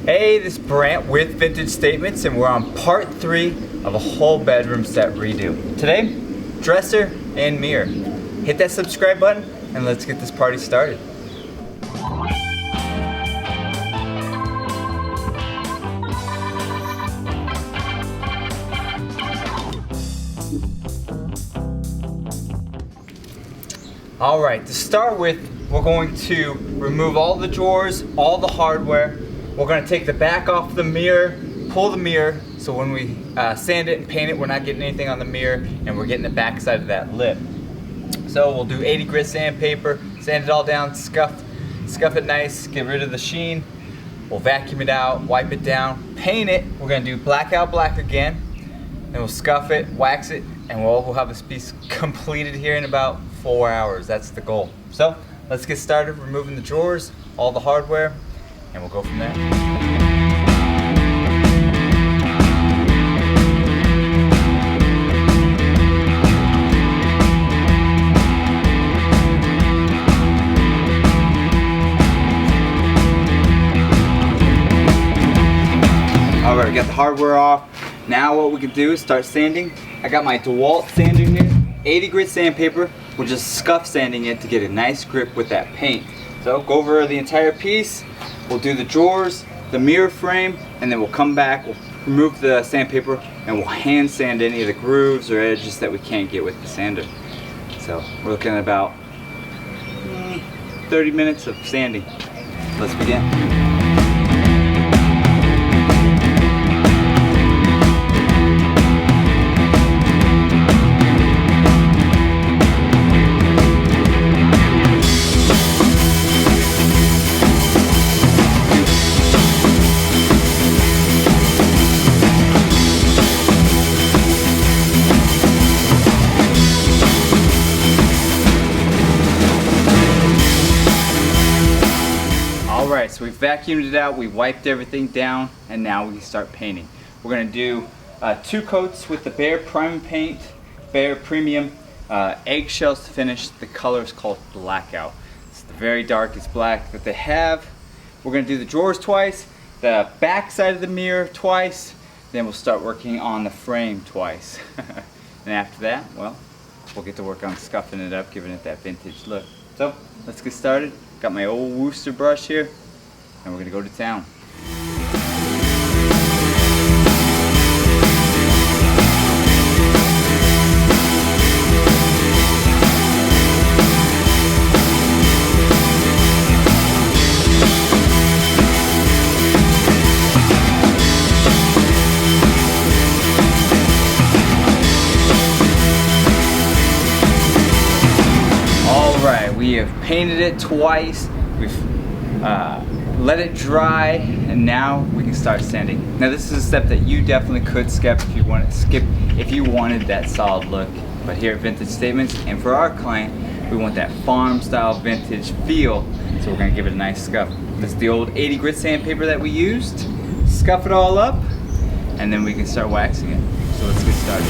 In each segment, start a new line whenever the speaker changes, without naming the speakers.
Hey, this is Brant with Vintage Statements, and we're on part 3 of a whole bedroom set redo. Today, dresser and mirror. Hit that subscribe button and let's get this party started. Alright, to start with, we're going to remove all the drawers, all the hardware. We're going to take the back off the mirror, pull the mirror, so when we sand it and paint it, we're not getting anything on the mirror, and we're getting the back side of that lip. So we'll do 80 grit sandpaper, sand it all down, scuff it nice, get rid of the sheen. We'll vacuum it out, wipe it down, paint it. We're going to do blackout black again, then we'll scuff it, wax it, and we'll have this piece completed here in about 4 hours. That's the goal. So let's get started removing the drawers, all the hardware, and we'll go from there. Alright, we got the hardware off. Now what we can do is start sanding. I got my DeWalt sander here, 80 grit sandpaper. We're just scuff sanding it to get a nice grip with that paint. So go over the entire piece. We'll do the drawers, the mirror frame, and then we'll come back, we'll remove the sandpaper, and we'll hand sand any of the grooves or edges that we can't get with the sander. So we're looking at about 30 minutes of sanding. Let's begin. Alright, so we vacuumed it out, we wiped everything down, and now we can start painting. We're going to do 2 coats with the Behr Prime Paint, Behr Premium, eggshells to finish. The color is called Blackout. It's the very darkest black that they have. We're going to do the drawers twice, the back side of the mirror twice, then we'll start working on the frame twice. And after that, well, we'll get to work on scuffing it up, giving it that vintage look. So, let's get started. Got my old Wooster brush here, and we're gonna go to town. Alright, we have painted it twice, we've let it dry, and now we can start sanding. Now this is a step that you definitely could skip if you wanted that solid look. But here at Vintage Statements, and for our client, we want that farm style vintage feel, so we're going to give it a nice scuff. This is the old 80 grit sandpaper that we used. Scuff it all up, and then we can start waxing it. So let's get started.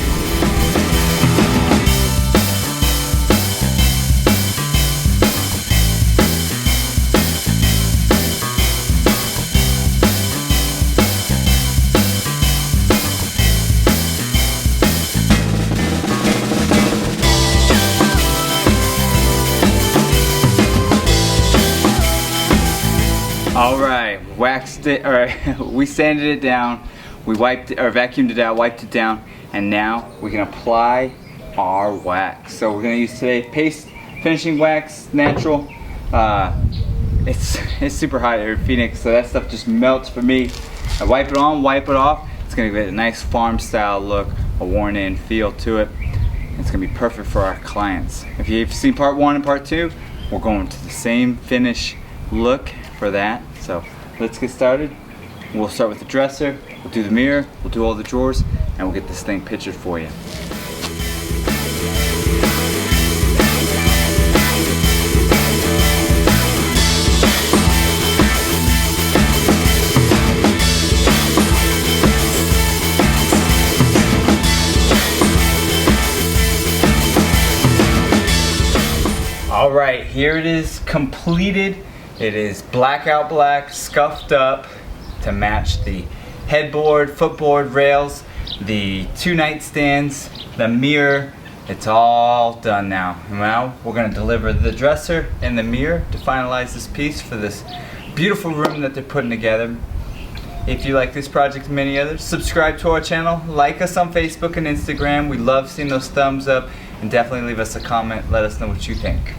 Alright, waxed it, or we sanded it down, we wiped it, or vacuumed it out, wiped it down, and now we can apply our wax. So we're going to use today Paste Finishing Wax Natural. It's super hot here in Phoenix, so that stuff just melts for me. I wipe it on, wipe it off. It's going to give it a nice farm style look, a worn in feel to it. It's going to be perfect for our clients. If you've seen part 1 and part 2, we're going to the same finish look for that. So let's get started. We'll start with the dresser, we'll do the mirror, we'll do all the drawers, and we'll get this thing pictured for you. All right, here it is completed. It is blackout black, scuffed up. to match the headboard, footboard, rails, the 2 nightstands, the mirror. It's all done now. Now we're going to deliver the dresser and the mirror to finalize this piece for this beautiful room that they're putting together. If you like this project and many others, subscribe to our channel, like us on Facebook and Instagram. We love seeing those thumbs up, and definitely leave us a comment. Let us know what you think.